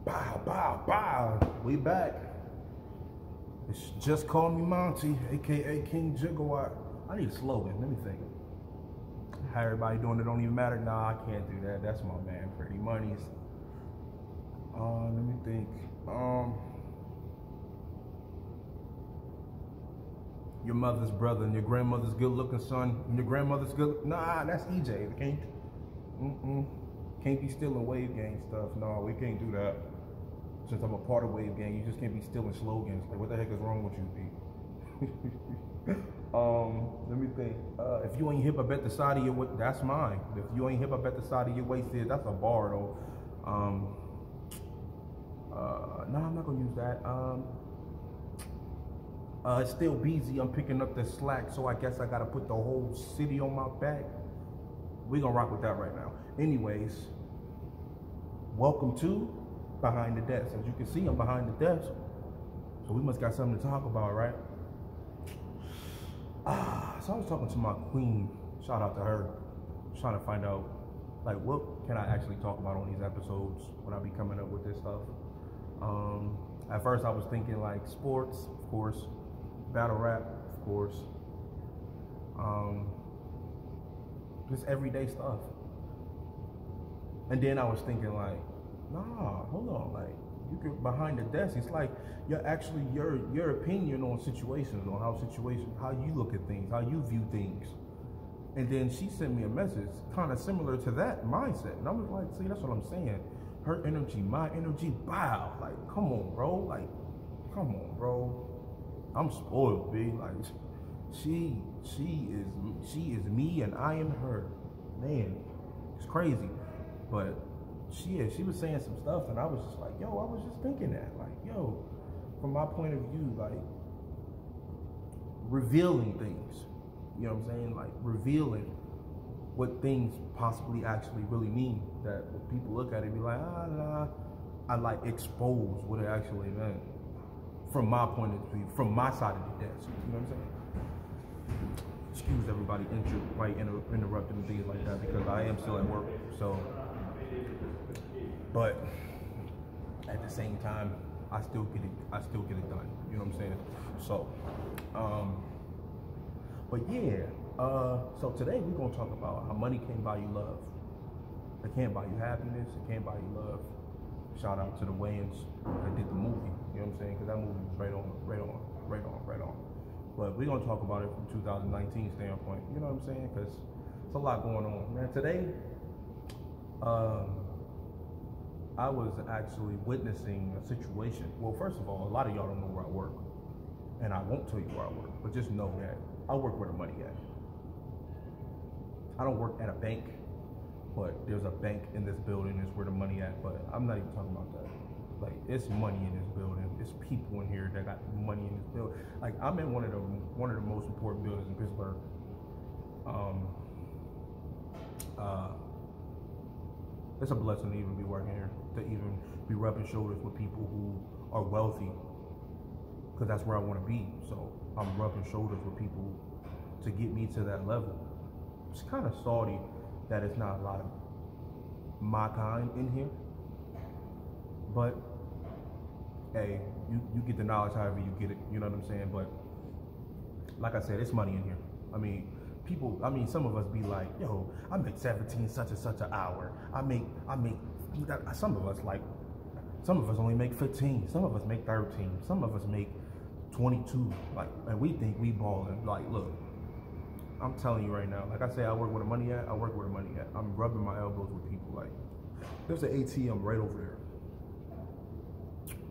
Bow, bow, bow. We back. It's Just Call Me Monty, aka King Gigawatt. I need a slogan. Let me think. How everybody doing? It don't even matter. Nah, I can't do that. That's my man, Pretty Monies. Let me think. Your mother's brother and your grandmother's good-looking son and your grandmother's good. Nah, that's EJ. Can't. Can't be stealing Wave Gang stuff. No, we can't do that. Since I'm a part of Wave Gang, you just can't be stealing slogans. Like, what the heck is wrong with you, B? Let me think. If you ain't hip up at the side of your waist, that's mine. If you ain't hip up at the side of your waist, that's a bar though. No, I'm not gonna use that. It's still busy. I'm picking up the slack, so I guess I gotta put the whole city on my back. We gonna rock with that right now. Anyways, welcome to Behind the Desk. As you can see, I'm behind the desk, so we must got something to talk about, right? So I was talking to my queen. Shout out to her. Trying to find out, like, what can I actually talk about on these episodes when I be coming up with this stuff. At first I was thinking like sports, of course, battle rap, of course, just everyday stuff. And then I was thinking like, nah, hold on, like, you get behind the desk. It's like you're actually your opinion on situations, on how you look at things, how you view things. And then she sent me a message kind of similar to that mindset, and I was like, see, that's what I'm saying. Her energy, my energy, bow. Like, come on, bro. Like, come on, bro. I'm spoiled, B. Like, she is me and I am her. Man, it's crazy. But she was saying some stuff, and I was just like, yo, I was just thinking that. Like, yo, from my point of view, like, revealing things. You know what I'm saying? Like, revealing what things possibly actually really mean. That when people look at it, be like, nah. I like expose what it actually meant from my point of view, from my side of the desk. You know what I'm saying? Excuse everybody interrupting and things like that, because I am still at work. So, but at the same time, I still get it done. You know what I'm saying? So, but yeah. So today we're gonna talk about how money can't buy you love. It can't buy you happiness. It can't buy you love. Shout out to the Wayans that did the movie. You know what I'm saying? Because that movie was right on. But we're gonna talk about it from 2019 standpoint. You know what I'm saying? Because it's a lot going on, man. Today, I was actually witnessing a situation. Well, first of all, a lot of y'all don't know where I work, and I won't tell you where I work. But just know that I work where the money at. I don't work at a bank, but there's a bank in this building. Is where the money at. But I'm not even talking about that. Like, it's money in this building. It's people in here that got money in this building. Like, I'm in one of the most important buildings in Pittsburgh. It's a blessing to even be working here, to even be rubbing shoulders with people who are wealthy, because that's where I want to be. So I'm rubbing shoulders with people to get me to that level. It's kind of salty that it's not a lot of my kind in here, but hey, you get the knowledge however you get it. You know what I'm saying? But like I said, it's money in here. I mean, some of us be like, yo, I make 17 such and such an hour. I make some of us only make 15. Some of us make 13. Some of us make 22. Like, and we think we balling. Like, look, I'm telling you right now, like I say, I work where the money at. I work where the money at. I'm rubbing my elbows with people. Like, there's an ATM right over there.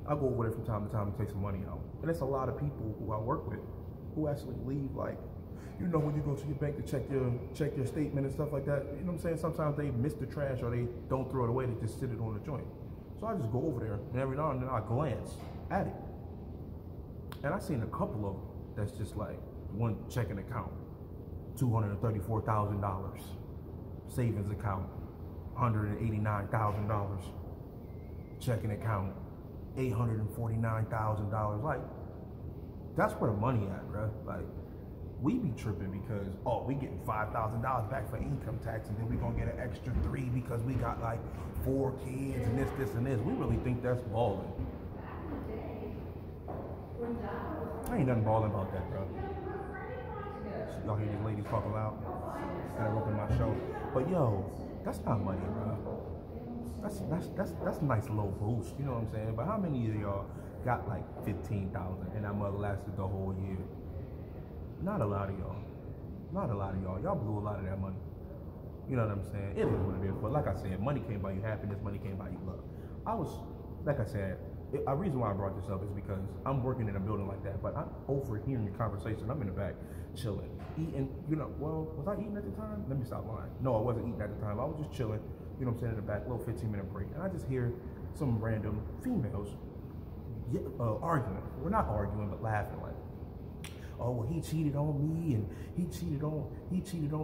I go over there from time to time and take some money out. And it's a lot of people who I work with who actually leave, like, you know, when you go to your bank to check your statement and stuff like that, you know what I'm saying? Sometimes they miss the trash or they don't throw it away, they just sit it on the joint. So I just go over there, and every now and then I glance at it. And I seen a couple of them that's just like, one checking account, $234,000. Savings account, $189,000. Checking account, $849,000. Like, that's where the money at, bro. Like, we be tripping because, oh, we getting $5,000 back for income tax, and then we gonna get an extra 3 because we got like 4 kids and this, and this. We really think that's balling. Ain't nothing balling about that, bro. Y'all hear these ladies talking loud? And I'm opening my show. But yo, that's not money, bro. That's a nice little boost, you know what I'm saying? But how many of y'all got like 15,000 and that mother lasted the whole year? Not a lot of y'all. Not a lot of y'all. Y'all blew a lot of that money. You know what I'm saying? It is what it is. But like I said, money can't buy you happiness. Money can't buy you love. Like I said, a reason why I brought this up is because I'm working in a building like that, but I'm overhearing the conversation. I'm in the back chilling, eating, well, was I eating at the time? Let me stop lying. No, I wasn't eating at the time. I was just chilling, you know what I'm saying, in the back, little 15-minute break. And I just hear some random females arguing. We're not arguing, but laughing like, oh, well, he cheated on me, and he cheated on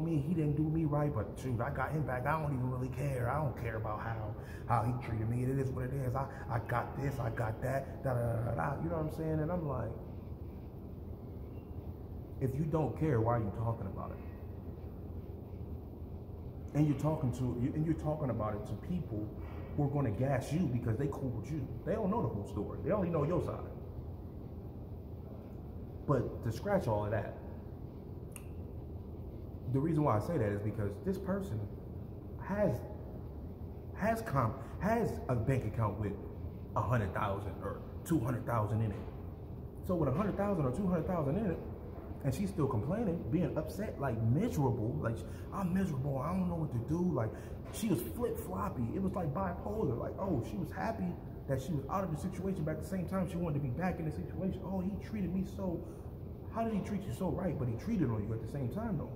me, he didn't do me right, but shoot, I got him back. I don't even really care. I don't care about how he treated me. It is what it is. I got this, I got that, da da da da. You know what I'm saying? And I'm like, if you don't care, why are you talking about it? And you're talking about it to people who are going to gas you because they cool with you. They don't know the whole story. They only know your side. But to scratch all of that, the reason why I say that is because this person has a bank account with 100,000 or 200,000 in it. So with 100,000 or 200,000 in it, and she's still complaining, being upset, like miserable, like I'm miserable, I don't know what to do. Like she was flip-floppy. It was like bipolar. Like, oh, she was happy that she was out of the situation, but at the same time she wanted to be back in the situation. Oh, he treated me so, how did he treat you so right, but he treated on you at the same time though?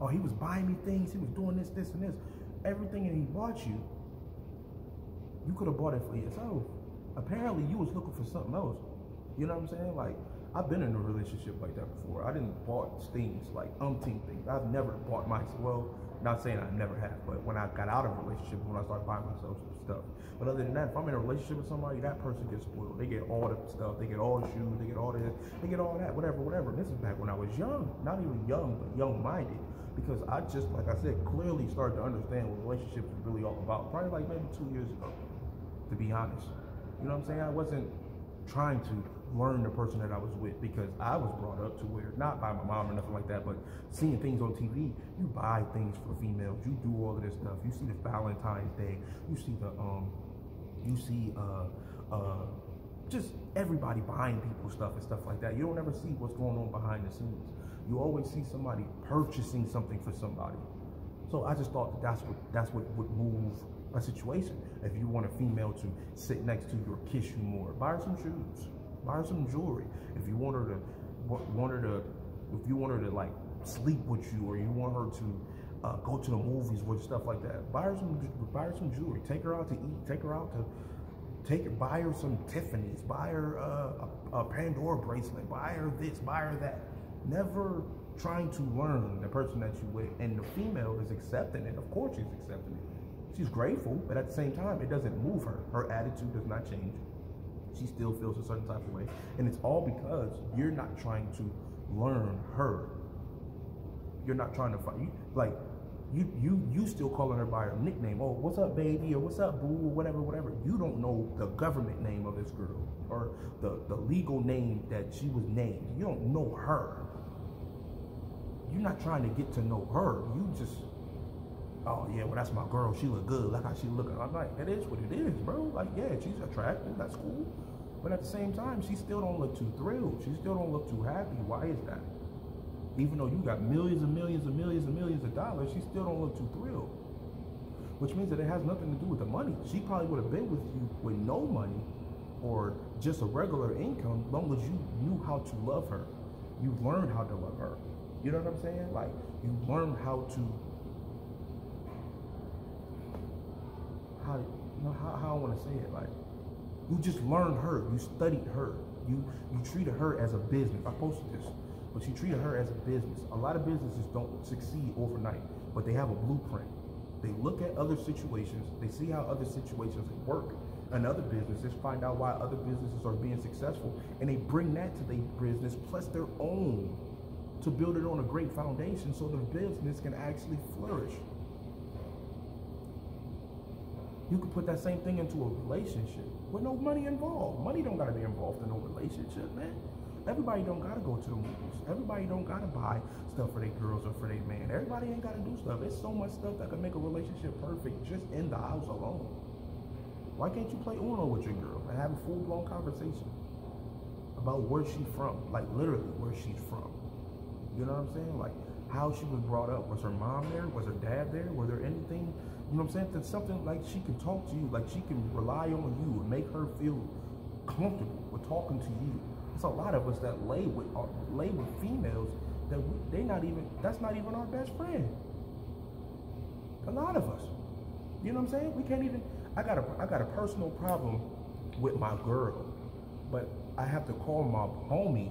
Oh, he was buying me things, he was doing this, and this. Everything that he bought you, you could have bought it for yourself. Apparently you was looking for something else. You know what I'm saying? Like, I've been in a relationship like that before. I didn't bought things, like umpteen things. I've never bought myself, well, not saying I never have, but when I got out of a relationship, when I started buying myself some stuff. But other than that, if I'm in a relationship with somebody, that person gets spoiled. They get all the stuff, they get all the shoes, they get all this, they get all that, whatever. And this is back when I was young, not even young, but young-minded. Because I just, like I said, clearly started to understand what relationships is really all about. Probably like maybe 2 years ago, to be honest. You know what I'm saying? I wasn't trying to learn the person that I was with because I was brought up to where, not by my mom or nothing like that, but seeing things on TV, you buy things for females, you do all of this stuff. You see the Valentine's Day, you see just everybody buying people stuff and stuff like that. You don't ever see what's going on behind the scenes. You always see somebody purchasing something for somebody. So I just thought that's what would move a situation. If you want a female to sit next to you or kiss you more, buy her some shoes, buy her some jewelry. If you want her to like sleep with you, or you want her to go to the movies with stuff like that, buy her some jewelry. Take her out to eat. Buy her some Tiffany's. Buy her a Pandora bracelet. Buy her this. Buy her that. Never trying to learn the person that you with, and the female is accepting it. Of course she's accepting it. She's grateful, but at the same time, it doesn't move her. Her attitude does not change. She still feels a certain type of way. And it's all because you're not trying to learn her. You're not trying to find, you still calling her by her nickname. Oh, what's up, baby? Or what's up, boo? Or whatever. You don't know the government name of this girl, or the legal name that she was named. You don't know her. You're not trying to get to know her. You just, oh yeah, well that's my girl. She look good. Look how she looking. I'm like, it is what it is, bro. Like, yeah, she's attractive. That's cool. But at the same time, she still don't look too thrilled. She still don't look too happy. Why is that? Even though you got millions and millions and millions and millions of dollars, she still don't look too thrilled. Which means that it has nothing to do with the money. She probably would have been with you with no money or just a regular income, as long as you knew how to love her. You learned how to love her. You know what I'm saying? Like, you learn how I want to say it. Like, you just learned her. You studied her. You treated her as a business. I posted this, but you treated her as a business. A lot of businesses don't succeed overnight, but they have a blueprint. They look at other situations. They see how other situations work in other businesses, find out why other businesses are being successful, and they bring that to their business plus their own to build it on a great foundation so the business can actually flourish. You can put that same thing into a relationship with no money involved. Money don't gotta be involved in no relationship, man. Everybody don't gotta go to the movies. Everybody don't gotta buy stuff for their girls or for their man. Everybody ain't gotta do stuff. There's so much stuff that can make a relationship perfect just in the house alone. Why can't you play Uno with your girl and have a full-blown conversation about where she's from? Like literally where she's from. You know what I'm saying? Like how she was brought up. Was her mom there? Was her dad there? Was there anything, you know what I'm saying? That's something like she can talk to you, like she can rely on you and make her feel comfortable with talking to you. There's a lot of us that lay with females that that's not even our best friend. A lot of us. You know what I'm saying? We can't even, I got a personal problem with my girl, but I have to call my homie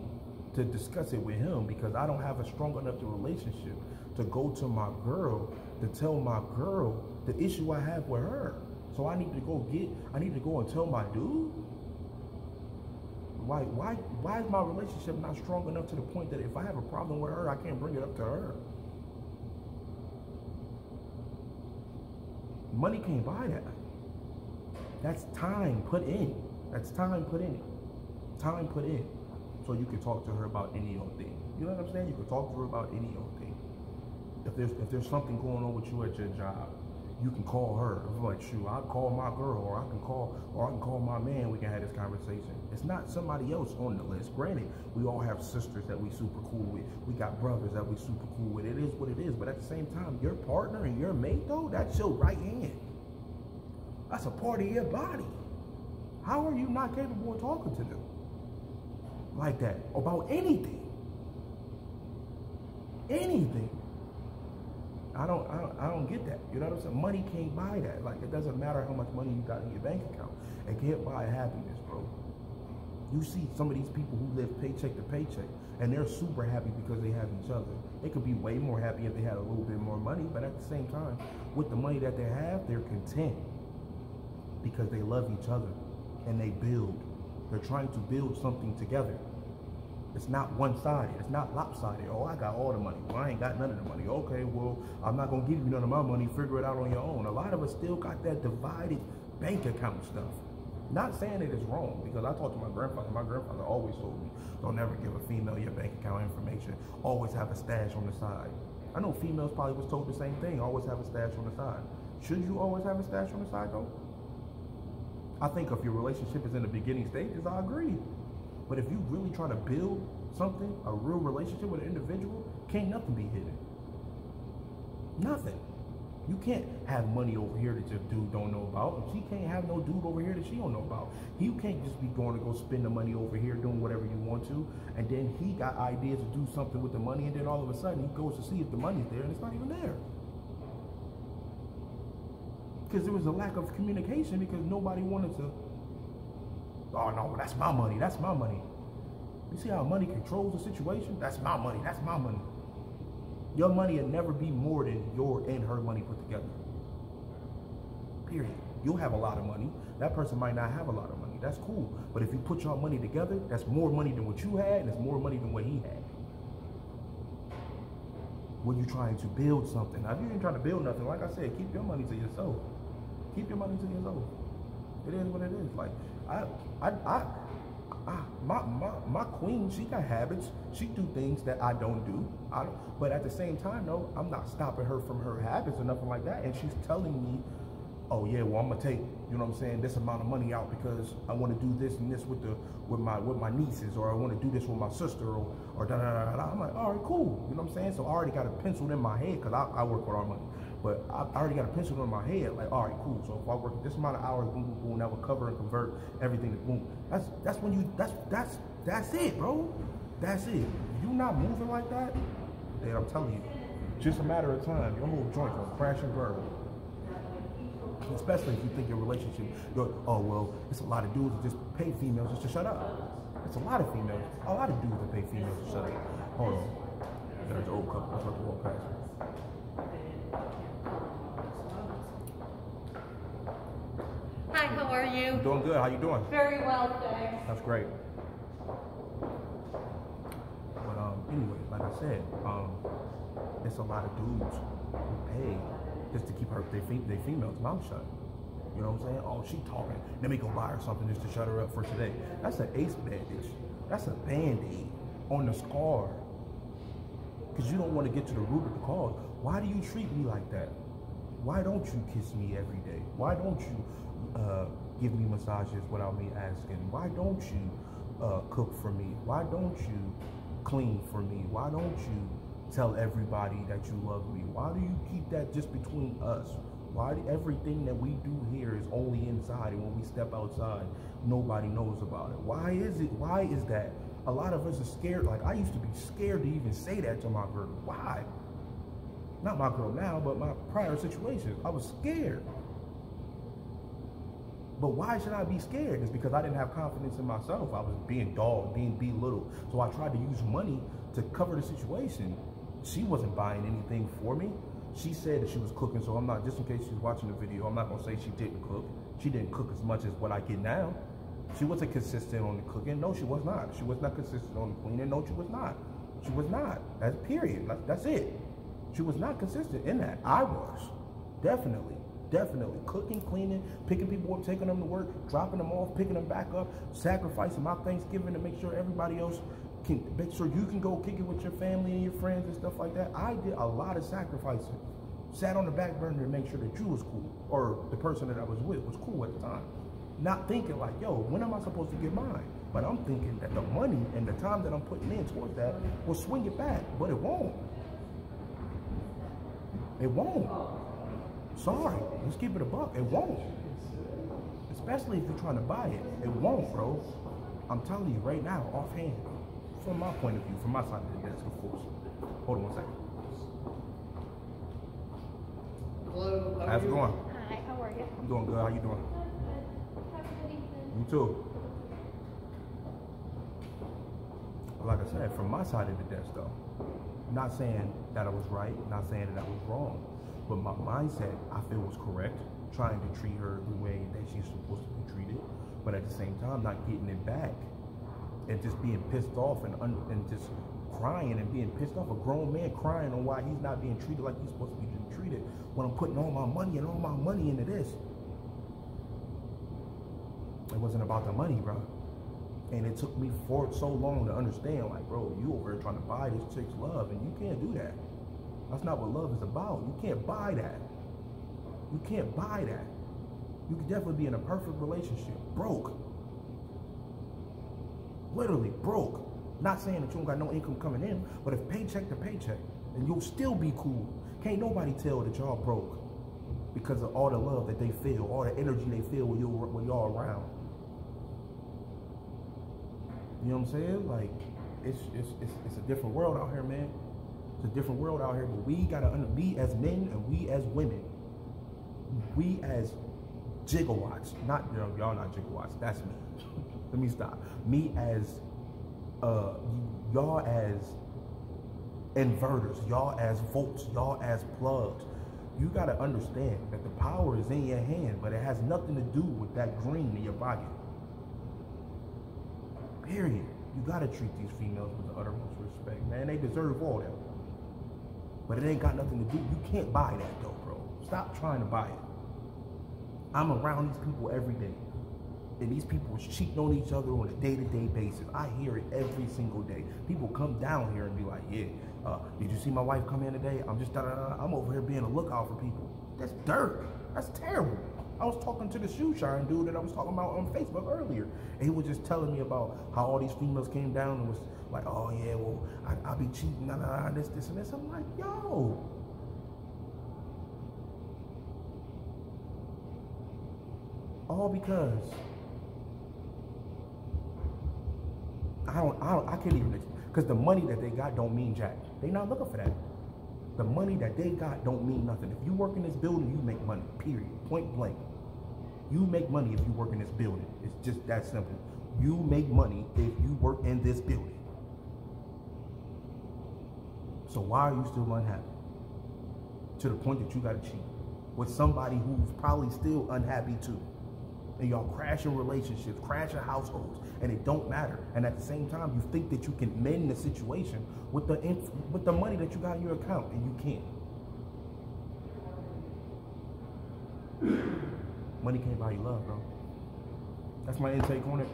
to discuss it with him because I don't have a strong enough relationship to go to my girl to tell my girl the issue I have with her. So I need to go and tell my dude? Why is my relationship not strong enough to the point that if I have a problem with her, I can't bring it up to her? Money can't buy that. That's time put in. That's time put in. Time put in. So you can talk to her about any old thing. You know what I'm saying? You can talk to her about any old thing. If there's something going on with you at your job, you can call her. I'm like, shoot, I'll call my girl, or I can call my man. We can have this conversation. It's not somebody else on the list. Granted, we all have sisters that we super cool with. We got brothers that we super cool with. It is what it is. But at the same time, your partner and your mate, though, that's your right hand. That's a part of your body. How are you not capable of talking to them like that about anything? Anything. I don't get that. You know what I'm saying? Money can't buy that. Like, it doesn't matter how much money you got in your bank account. It can't buy happiness, bro. You see some of these people who live paycheck to paycheck, and they're super happy because they have each other. They could be way more happy if they had a little bit more money, but at the same time, with the money that they have, they're content because they love each other and they build. They're trying to build something together. It's not one-sided. It's not lopsided. Oh, I got all the money. Well, I ain't got none of the money. Okay, well, I'm not going to give you none of my money. Figure it out on your own. A lot of us still got that divided bank account stuff. Not saying it is wrong, because I talked to my grandfather. My grandfather always told me, don't ever give a female your bank account information. Always have a stash on the side. I know females probably was told the same thing. Always have a stash on the side. Should you always have a stash on the side, though? I think if your relationship is in the beginning stages, I agree. But if you really trying to build something, a real relationship with an individual, can't nothing be hidden. Nothing. You can't have money over here that your dude don't know about. And she can't have no dude over here that she don't know about. You can't just be going to go spend the money over here doing whatever you want to, and then he got ideas to do something with the money, and then all of a sudden he goes to see if the money's there, and it's not even there. Because there was a lack of communication, because nobody wanted to, oh no, that's my money, that's my money. You see how money controls the situation? That's my money, that's my money. Your money will never be more than your and her money put together. Period. You'll have a lot of money. That person might not have a lot of money. That's cool. But if you put your money together, that's more money than what you had, and it's more money than what he had. When you're trying to build something. Now, if you ain't trying to build nothing, like I said, keep your money to yourself. Keep your money to yourself. It is what it is. Like, my queen, she got habits. She do things that I don't do. But at the same time, though, I'm not stopping her from her habits or nothing like that. And she's telling me, oh yeah, well, I'm gonna take, you know what I'm saying, this amount of money out because I want to do this and this with my nieces, or I want to do this with my sister, or da da da da. I'm like, all right, cool. You know what I'm saying? So I already got it penciled in my head, because I work with our money. But I already got it penciled in my head, like, all right, cool. So if I work this amount of hours, boom, boom, boom, that will cover and convert everything to boom. That's when you, that's it, bro. That's it. If you're not moving like that, then I'm telling you, just a matter of time, your whole joint will crash and burn. Especially if you think your relationship, oh, well, it's a lot of dudes that just pay females just to shut up. It's a lot of females, a lot of dudes that pay females to shut up. Hold on. There's an old couple. That's like the walk past me. Hi, how are you? I'm doing good. How you doing? Very well, thanks. That's great. But anyway, like I said, it's a lot of dudes who pay just to keep their females' mouth shut. You know what I'm saying? Oh, she talking. Let me go buy her something just to shut her up for today. That's an ace bandage. That's a band-aid on the scar. Because you don't want to get to the root of the cause. Why do you treat me like that? Why don't you kiss me every day? Why don't you give me massages without me asking? Why don't you cook for me? Why don't you clean for me? Why don't you tell everybody that you love me? Why do you keep that just between us? Why everything that we do here is only inside, and when we step outside, nobody knows about it? Why is it? Why is that? A lot of us are scared. Like, I used to be scared to even say that to my girl. Why? Not my girl now, but my prior situations. I was scared. But why should I be scared? It's because I didn't have confidence in myself. I was being dogged, being belittled. So I tried to use money to cover the situation. She wasn't buying anything for me. She said that she was cooking, so I'm not, just in case she's watching the video, I'm not gonna say she didn't cook. She didn't cook as much as what I get now. She wasn't consistent on the cooking. No, she was not. She was not consistent on the cleaning. No, she was not. She was not. That's period. That's it. She was not consistent in that. I was. Definitely. Definitely. Cooking, cleaning, picking people up, taking them to work, dropping them off, picking them back up, sacrificing my Thanksgiving to make sure everybody else can, make sure you can go kick it with your family and your friends and stuff like that. I did a lot of sacrificing. Sat on the back burner to make sure that you was cool, or the person that I was with was cool at the time. Not thinking like, yo, when am I supposed to get mine? But I'm thinking that the money and the time that I'm putting in towards that will swing it back, but it won't. It won't. Sorry, let's keep it a buck. It won't. Especially if you're trying to buy it. It won't, bro. I'm telling you right now, offhand, from my point of view, from my side of the desk, of course. Hold on one second. Hello, how's it going? Hi, how are you? I'm doing good. How you doing? Have a good evening. You too. Like I said, from my side of the desk though, not saying that I was right, not saying that I was wrong, but my mindset I feel was correct, trying to treat her the way that she's supposed to be treated, but at the same time not getting it back and just being pissed off and just crying and being pissed off. A grown man crying on why he's not being treated like he's supposed to be treated when I'm putting all my money into this. It wasn't about the money, bro. And it took me for so long to understand, like, bro, you over here trying to buy this chick's love, and you can't do that. That's not what love is about. You can't buy that. You can't buy that. You could definitely be in a perfect relationship, broke. Literally broke. Not saying that you don't got no income coming in, but if paycheck to paycheck, then you'll still be cool. Can't nobody tell that y'all broke because of all the love that they feel, all the energy they feel when y'all around. You know what I'm saying? Like, it's a different world out here, man. It's a different world out here, but we gotta, we as men and we as women, we as gigawatts, not, you know, y'all not gigawatts, that's me. Let me stop. Me as, y'all as inverters, y'all as volts, y'all as plugs. You gotta understand that the power is in your hand, but it has nothing to do with that green in your pocket. Period. You gotta treat these females with the uttermost respect, man. They deserve all that. But it ain't got nothing to do. You can't buy that though, bro. Stop trying to buy it. I'm around these people every day. And these people is cheating on each other on a day-to-day basis. I hear it every single day. People come down here and be like, yeah, did you see my wife come in today? I'm just, I'm over here being a lookout for people. That's dirt. That's terrible. I was talking to the shoe shine dude that I was talking about on Facebook earlier. And he was just telling me about how all these females came down and was like, oh yeah, well, I be cheating, this and this. I'm like, yo. All because I can't even, because the money that they got don't mean jack. They not looking for that. The money that they got don't mean nothing. If you work in this building, you make money, period, point blank. You make money if you work in this building. It's just that simple. You make money if you work in this building. So why are you still unhappy? To the point that you gotta cheat with somebody who's probably still unhappy too. and y'all crashing relationships, crashing households, and it don't matter. And at the same time, you think that you can mend the situation with the money that you got in your account, and you can't. Money can't buy you love, bro. That's my intake on it.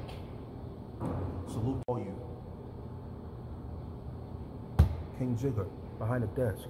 Salute all you. King Jigger behind the desk.